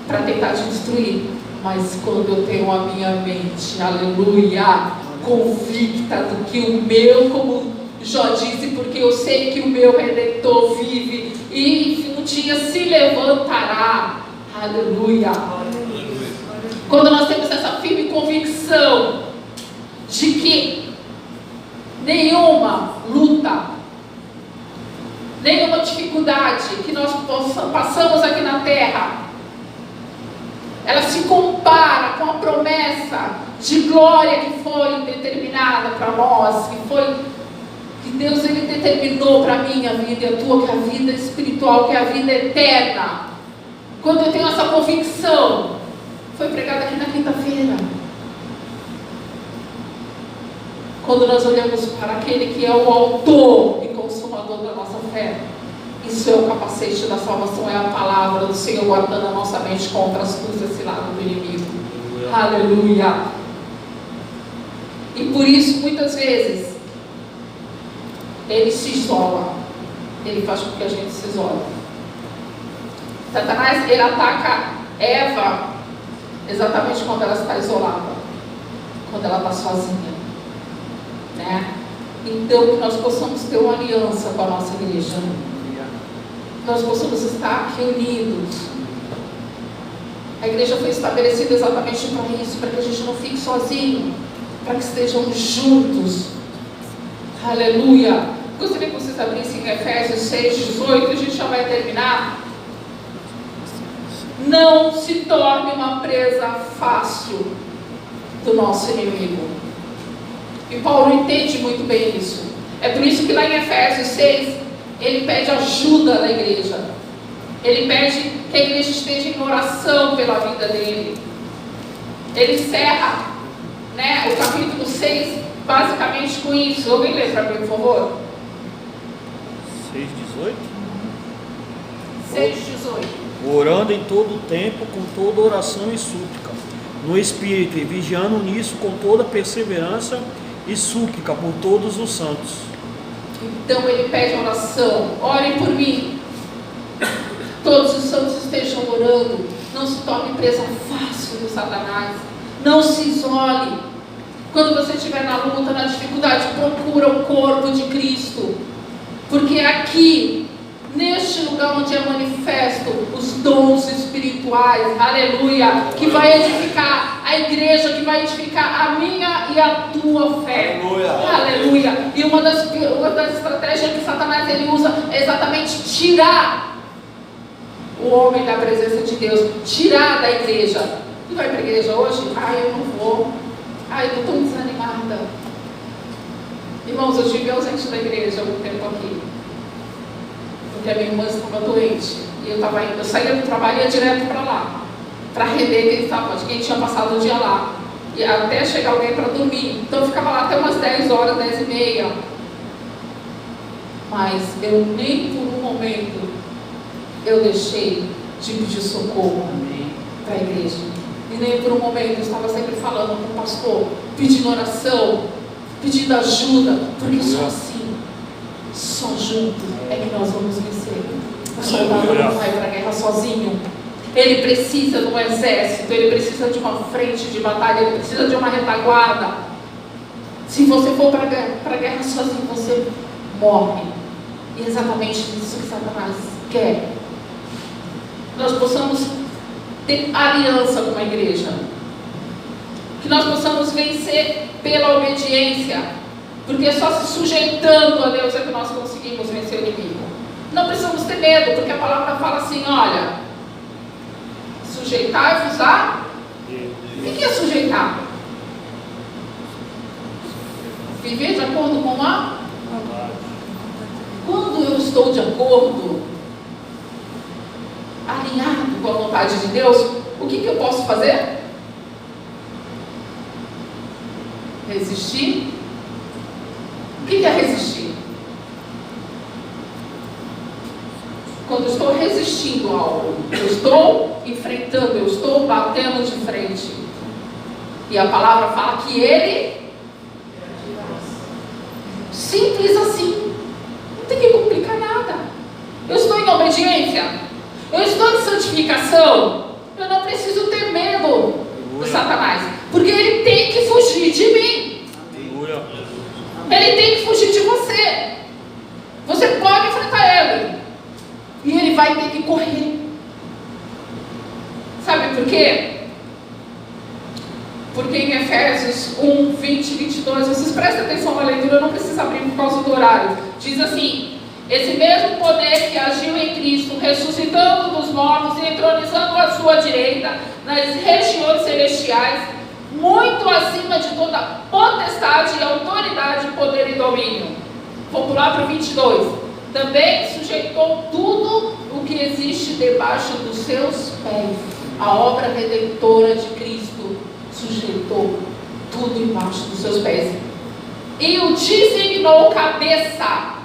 A: para tentar te destruir. Mas quando eu tenho a minha mente, aleluia, convicta do que o meu, como Jó disse, porque eu sei que o meu Redentor vive e um dia se levantará, aleluia. Quando nós temos essa firme convicção de que nenhuma luta, nenhuma dificuldade que nós passamos aqui na terra, ela se compara com a promessa de glória que foi determinada para nós, que Deus ele determinou para a minha vida e a tua, que é a vida espiritual, que é a vida eterna. Quando eu tenho essa convicção, foi pregada aqui na quinta-feira. Quando nós olhamos para aquele que é o autor e consumador da nossa fé, isso é o capacete da salvação, é a palavra do Senhor guardando a nossa mente contra as astúcias ciladas do inimigo. Aleluia. E por isso, muitas vezes, ele se isola. Ele faz com que a gente se isole. Satanás, ele ataca Eva exatamente quando ela está isolada, quando ela está sozinha, né? Então, que nós possamos ter uma aliança com a nossa igreja, nós possamos estar reunidos. A igreja foi estabelecida exatamente para isso, para que a gente não fique sozinho, para que estejamos juntos. Aleluia. Gostaria que vocês abrissem em Efésios 6:18, a gente já vai terminar. Não se torne uma presa fácil do nosso inimigo. E Paulo entende muito bem isso. É por isso que lá em Efésios 6, ele pede ajuda da igreja. Ele pede que a igreja esteja em oração pela vida dele. Ele encerra, né, o capítulo 6 basicamente com isso. Alguém lê para mim, por favor?
D: 6:18.
A: 6:18.
D: Orando em todo o tempo, com toda oração e súplica, no Espírito, e vigiando nisso com toda perseverança e súplica por todos os santos.
A: Então ele pede oração. Orem por mim. Todos os santos estejam orando. Não se torne presa fácil do Satanás. Não se isole. Quando você estiver na luta, na dificuldade, procura o corpo de Cristo. Porque aqui, neste lugar onde é manifesto os dons espirituais, aleluia, que vai edificar a igreja, que vai edificar a minha e a tua fé, aleluia. E uma das estratégias que Satanás ele usa é exatamente tirar o homem da presença de Deus, tirar da igreja. Tu vai para a igreja hoje? Eu não vou. Eu estou tão desanimada. Irmãos, eu estive ausente da igreja há algum tempo aqui, porque a minha irmã estava doente, e eu saía do trabalho e ia direto para lá, para render quem tinha passado o dia lá, e até chegar alguém para dormir. Então eu ficava lá até umas 10 horas, 10:30, mas eu nem por um momento eu deixei de pedir socorro para a igreja, e nem por um momento eu estava sempre falando com o pastor, pedindo oração, pedindo ajuda, porque só assim, só junto é que nós vamos vencer. O soldado não vai para a guerra sozinho. Ele precisa de um exército, ele precisa de uma frente de batalha, ele precisa de uma retaguarda. Se você for para a guerra sozinho, você morre. E é exatamente isso que Satanás quer. Nós possamos ter aliança com a igreja. Que nós possamos vencer pela obediência, porque só se sujeitando a Deus é que nós conseguimos vencer o inimigo. Não precisamos ter medo, porque a palavra fala assim, olha, sujeitai-vos a... O que é sujeitar? Viver de acordo com a... Quando eu estou de acordo, alinhado com a vontade de Deus, o que eu posso fazer? Resistir? O que é resistir? Quando eu estou resistindo a algo, eu estou enfrentando, eu estou batendo de frente. E a palavra fala que ele... Simples assim. Não tem que complicar nada. Eu estou em obediência. Eu estou em santificação. Eu não preciso ter medo do Satanás. Porque ele tem que fugir de mim. Ele tem que fugir de você. Você pode enfrentar ele. E ele vai ter que correr. Sabe por quê? Porque em Efésios 1, 20 e 22, vocês prestem atenção na leitura, eu não preciso abrir por causa do horário. Diz assim: esse mesmo poder que agiu em Cristo, ressuscitando dos mortos e entronizando à sua direita, nas regiões celestiais, muito acima de toda potestade, autoridade, poder e domínio. Vou pular para o 22. Também sujeitou tudo o que existe debaixo dos seus pés. A obra redentora de Cristo sujeitou tudo embaixo dos seus pés. E o designou cabeça.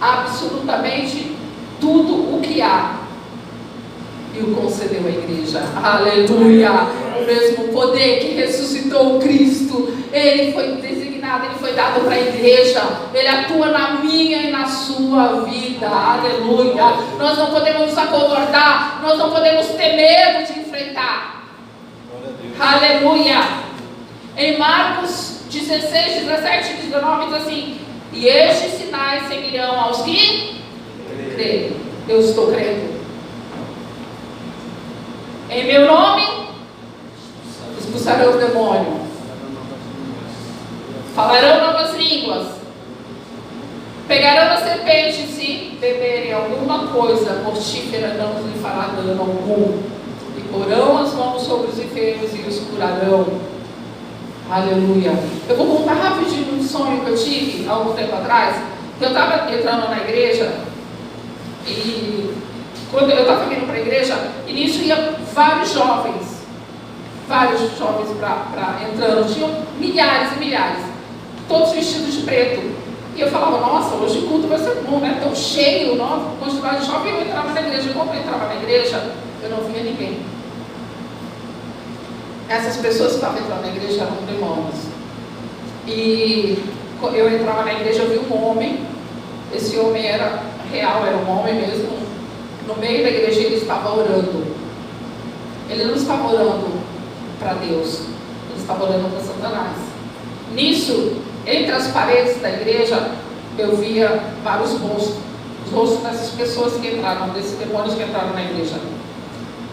A: Absolutamente tudo o que há. E o concedeu à igreja. Aleluia! O mesmo poder que ressuscitou Cristo, ele foi designado, ele foi dado para a igreja. Ele atua na minha e na sua vida. Aleluia! Nós não podemos nos acovardar, nós não podemos ter medo de enfrentar. Aleluia! Em Marcos 16, 17 e 19 diz assim: e estes sinais seguirão aos que creem. Eu estou crendo. Em meu nome expulsarão o demônio, falarão novas línguas, pegarão a serpente, se beberem alguma coisa mortífera não lhe fará dano algum, e porão as mãos sobre os enfermos e os curarão. Aleluia. Eu vou contar rapidinho um sonho que eu tive há algum tempo atrás. Eu estava entrando na igreja e quando eu estava vindo para a igreja, e nisso ia vários jovens entrando, tinham milhares e milhares, todos vestidos de preto. E eu falava, nossa, hoje o culto vai ser bom, né? Tão cheio, nossa, quantidade de jovens. Eu entrava na igreja. Quando eu entrava na igreja, eu não via ninguém. Essas pessoas que estavam entrando na igreja eram demônios. E eu entrava na igreja, eu vi um homem. Esse homem era real, era um homem mesmo. No meio da igreja ele estava orando. Ele não estava orando para Deus, ele estava orando para Satanás. Nisso, entre as paredes da igreja, eu via vários rostos. Os rostos dessas pessoas que entraram, desses demônios que entraram na igreja.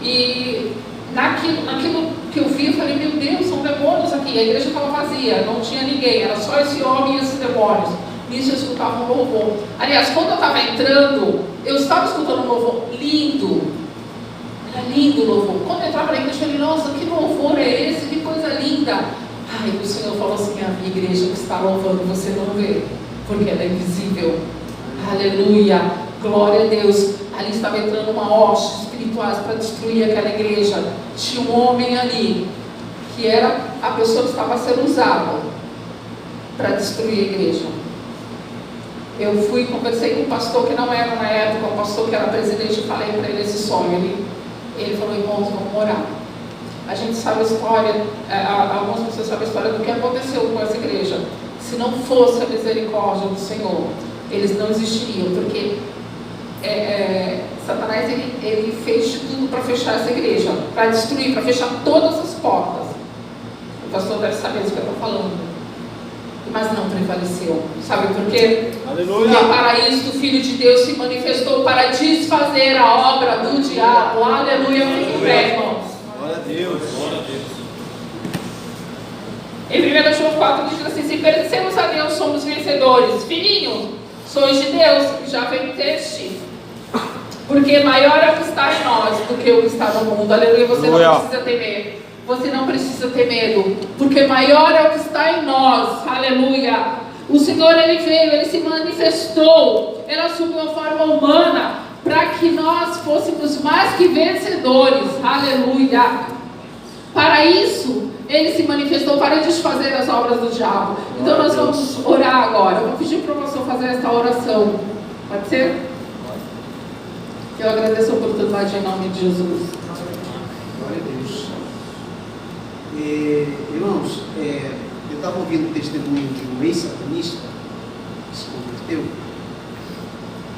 A: E naquilo que eu vi, eu falei, meu Deus, são demônios aqui. A igreja estava vazia, não tinha ninguém, era só esse homem e esses demônios. Nisso eu escutava um louvor. Aliás, quando eu estava entrando, eu estava escutando um louvor lindo. Era lindo o louvor. Quando eu entrava na igreja, eu falei, nossa, que louvor é esse? Que coisa linda. Ai, o Senhor falou assim, a minha igreja que está louvando, você não vê, porque ela é invisível. Aleluia, glória a Deus. Ali estava entrando uma hoste espirituais para destruir aquela igreja. Tinha um homem ali, que era a pessoa que estava sendo usada para destruir a igreja. Eu fui, conversei com um pastor que não era na época, um pastor que era presidente, e falei para ele esse sonho. Ele falou, irmãos, vamos orar. A gente sabe a história, algumas pessoas sabem a história do que aconteceu com essa igreja. Se não fosse a misericórdia do Senhor, eles não existiriam, porque Satanás ele fez de tudo para fechar essa igreja, para destruir, para fechar todas as portas. O pastor deve saber do que eu estou falando. mas não prevaleceu. Sabe por quê?
D: Aleluia.
A: Porque para isso o Filho de Deus se manifestou para desfazer a obra do diabo. Aleluia, fique em pé, irmãos.
D: Glória a Deus. Glória a Deus.
A: Em 1 João 4 diz assim: se pertencemos a Deus, somos vencedores. Filhinho, sois de Deus, já venceste. Porque maior é o que está em nós do que o que está no mundo. Aleluia, você não precisa temer. Você não precisa ter medo, porque maior é o que está em nós. Aleluia. O Senhor, Ele veio, Ele se manifestou. Ele assumiu a forma humana para que nós fôssemos mais que vencedores. Aleluia. Para isso, Ele se manifestou para desfazer as obras do diabo. Então nós vamos orar agora. Eu vou pedir para o pastor fazer essa oração. Pode ser? Eu agradeço a oportunidade em nome de Jesus.
B: Glória a Deus. Irmãos, eu estava ouvindo o testemunho de um ex-satanista que se converteu,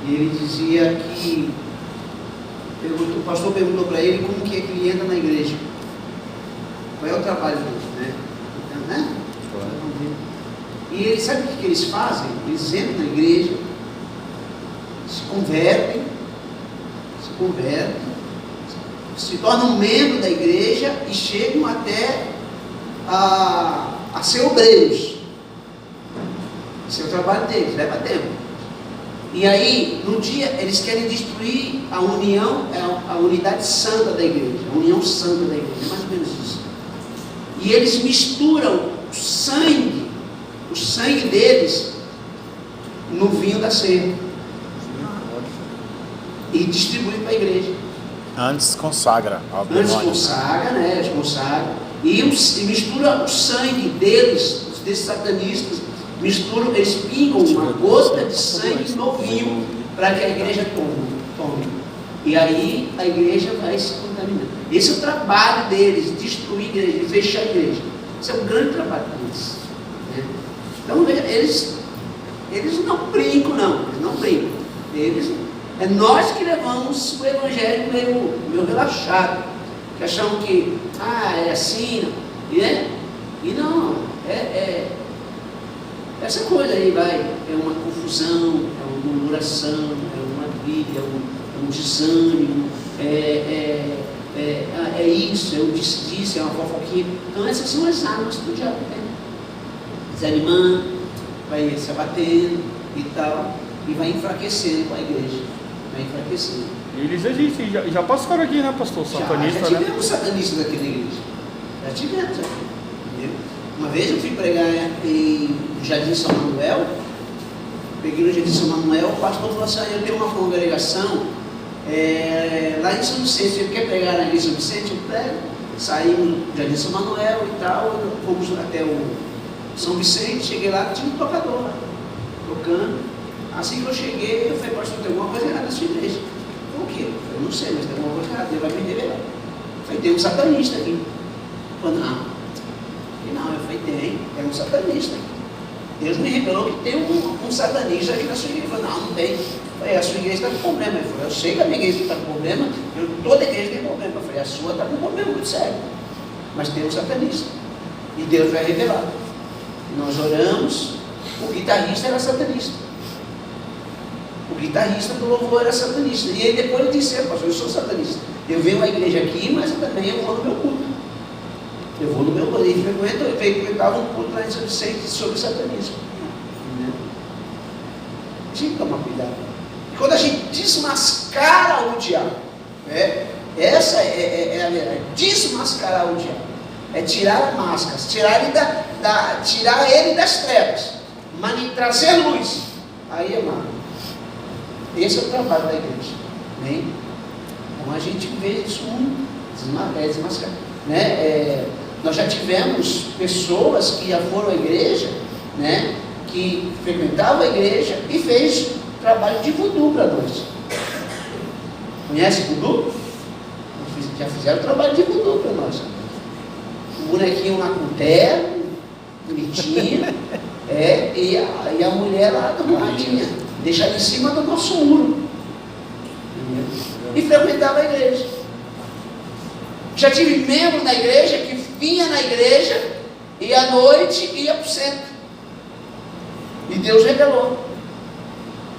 B: e ele dizia que o pastor perguntou para ele como que é que ele entra na igreja, qual é o trabalho dele, né? E ele sabe o que eles fazem? Eles entram na igreja, se convertem, se tornam membro da igreja e chegam até a ser obreiros. Esse é o trabalho deles, leva tempo. E aí, no dia, eles querem destruir a união, a unidade santa da igreja, a união santa da igreja, é mais ou menos isso. E eles misturam o sangue deles no vinho da ceia e distribuem para a igreja.
E: Antes consagra ao demônio.
B: Antes consagra, né? Eles consagram. E mistura o sangue deles, desses satanistas, eles pingam uma gota de sangue no vinho para que a igreja tome. E aí a igreja vai se contaminando. Esse é o trabalho deles, destruir a igreja, fechar a igreja. Esse é um grande trabalho deles. Né? Então eles não brincam, não. Eles não brincam. É nós que levamos o evangelho meio relaxado, que achamos que, é assim, né? E não, essa coisa aí é uma confusão, é uma murmuração, é uma briga, é um desânimo, é isso, é um disse, é uma fofoquinha. Então essas são as armas do diabo, né? Desanimando, vai se abatendo e tal, e vai enfraquecendo com a igreja. Vai enfraquecendo.
D: Eles existem, já passaram aqui, né, pastor? Satanista,
B: já tivemos satanistas aqui na igreja. Já tivemos aqui. Entendeu? Uma vez eu fui pregar em Jardim São Manuel. Peguei no Jardim São Manuel, o pastor falou assim: eu tenho uma congregação lá em São Vicente. Ele quer pregar na igreja de São Vicente? Eu prego. Saímos do Jardim São Manuel e tal. Fomos até o São Vicente. Cheguei lá, tinha um tocador lá, tocando. Assim que eu cheguei, eu falei: pastor, tem alguma coisa errada na sua igreja? O quê? Eu não sei, mas tem alguma coisa errada, Deus vai me revelar. Eu falei: tem um satanista aqui. Ele falou: não. Eu falei: tem um satanista aqui. Deus me revelou que tem um satanista aqui na sua igreja. Ele falou: não tem. Eu falei: a sua igreja está com problema. Ele falou: eu sei que a minha igreja está com problema, toda igreja tem problema. Eu falei: a sua está com problema muito sério, mas tem um satanista. E Deus vai revelar. E nós oramos, o guitarrista era satanista. O guitarrista do louvor era satanista. E ele depois disse: pastor, eu sou satanista. Eu venho à igreja aqui, mas também eu vou no meu culto. Ele frequentava um culto lá em São Vicente sobre satanismo. A gente toma cuidado. E quando a gente desmascara o diabo, essa é a verdade. Desmascarar o diabo. É tirar a máscara, tirar ele das trevas, trazer luz. Aí é mal. Esse é o trabalho da igreja. Né? Então a gente vê isso muito desmascarado. Né? Nós já tivemos pessoas que já foram à igreja, né? Que frequentavam a igreja e fez trabalho de voodoo para nós. Conhece voodoo? Já fizeram trabalho de voodoo para nós. O bonequinho lá com terno, bonitinho, e a mulher lá do ladinho, deixada em cima do nosso muro. E frequentava a igreja. Já tive membro na igreja que vinha na igreja e à noite ia para o centro.
F: E Deus revelou.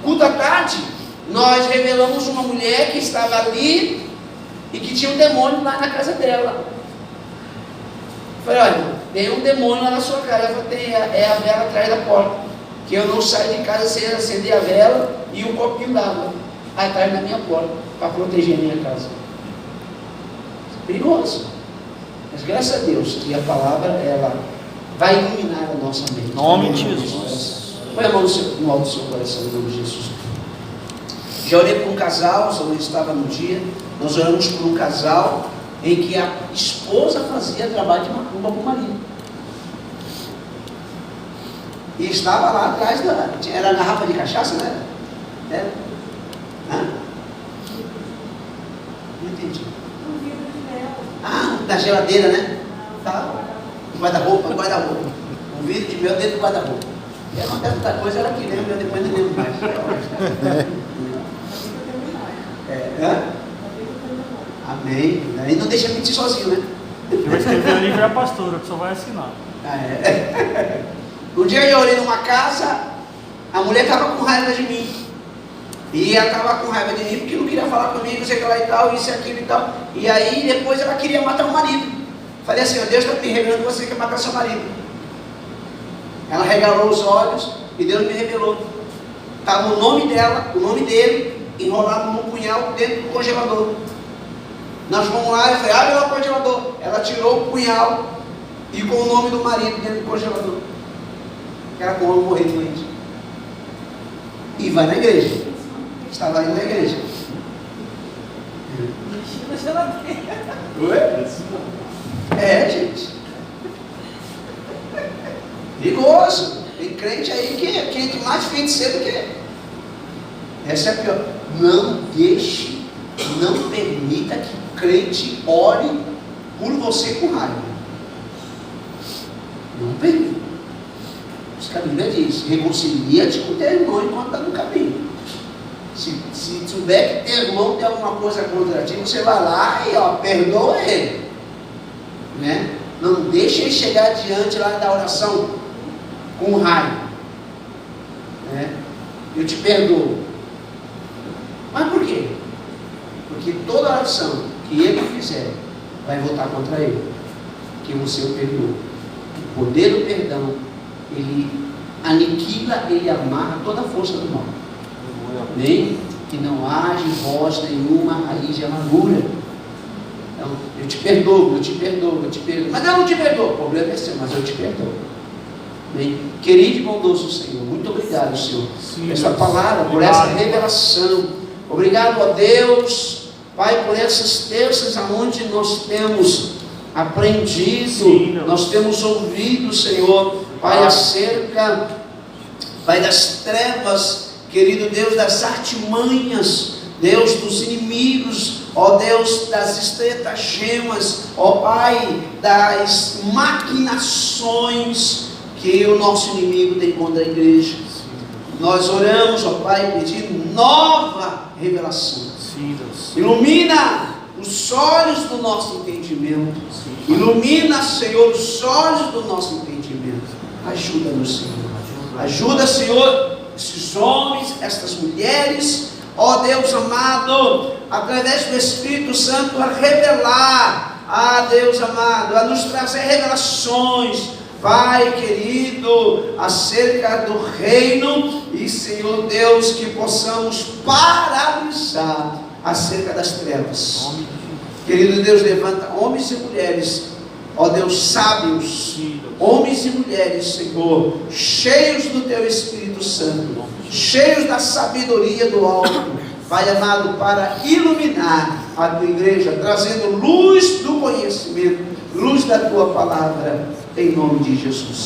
F: Culto à tarde, nós revelamos uma mulher que estava ali e que tinha um demônio lá na casa dela. Falei, olha, tem um demônio lá na sua casa. Ela falou, tem, é a vela atrás da porta. Que eu não saio de casa sem acender a vela e um copinho d'água atrás da minha porta, para proteger a minha casa. Perigoso. Mas graças a Deus que a palavra, ela vai iluminar a nossa mente.
D: Em nome de Jesus.
F: Põe a mão no alto do seu coração, em nome de Jesus. Já orei por um casal, o senhor estava no dia, nós oramos por um casal em que a esposa fazia trabalho de macumba para o marido. E estava lá atrás era a garrafa de cachaça, né? Era? Hã? Não entendi. Ah, da geladeira, né? Tá. Guarda-roupa. Um vidro de mel dentro do guarda-roupa. E acontece outra coisa, ela que lembra, depois não lembro mais. Amém. Aí não deixa mentir sozinho, né?
D: Eu vou escrever o livro a pastora, que só vai assinar.
F: Um dia eu orei numa casa, a mulher estava com raiva de mim. E ela estava com raiva de mim porque não queria falar comigo, sei lá e tal, isso e aquilo e tal. E aí depois ela queria matar o marido. Falei assim, ó, Deus está me revelando que você quer matar seu marido. Ela regalou os olhos e Deus me revelou. Estava o nome dela, o nome dele, enrolado num punhal dentro do congelador. Nós fomos lá e falei, abre lá o congelador. Ela tirou o punhal e com o nome do marido dentro do congelador. Era como eu morrer doente. E vai na igreja. Estava indo na igreja. Oi? Gente. Perigoso. Tem crente aí que é quente mais feiticeiro do que. Essa é a pior. Não deixe, não permita que o crente ore por você com raiva. Não permita. Isso que a Bíblia diz. Reconcilia-te com o teu irmão enquanto está no caminho. Se tiver que ter irmão tem alguma coisa contra ti, você vai lá e perdoa ele. Né? Não deixe ele chegar diante lá da oração com raiva. Né? Eu te perdoo. Mas por quê? Porque toda oração que ele fizer vai voltar contra ele. Que você o perdoou. O poder do perdão, ele aniquila, ele amarra toda a força do mal. Nem que não haja em vós nenhuma raiz de amargura. Então, eu te perdoo. Mas eu não te perdoo. O problema é seu, mas eu te perdoo. Bem, querido e bondoso Senhor, muito obrigado, Senhor, por essa palavra, por essa revelação. Obrigado a Deus, Pai, por essas terças aonde nós temos aprendido, nós temos ouvido, Senhor, Pai, acerca, Pai, das trevas, querido Deus, das artimanhas, Deus, dos inimigos, ó Deus, das estratagemas, ó Pai, das maquinações que o nosso inimigo tem contra a igreja. Nós oramos, ó Pai, pedindo nova revelação. Ilumina os olhos do nosso entendimento. Ilumina, Senhor, os olhos do nosso entendimento. Ajuda-nos, Senhor. Ajuda, Senhor, esses homens, estas mulheres, ó Deus amado, através do Espírito Santo, a revelar, Deus amado, a nos trazer revelações, Pai querido, acerca do reino, e Senhor Deus, que possamos paralisar acerca das trevas. Querido Deus, levanta homens e mulheres, ó Deus, sábios, homens e mulheres, Senhor, cheios do Teu Espírito Santo, cheios da sabedoria do alto, Pai amado, para iluminar a Tua igreja, trazendo luz do conhecimento, luz da Tua palavra, em nome de Jesus.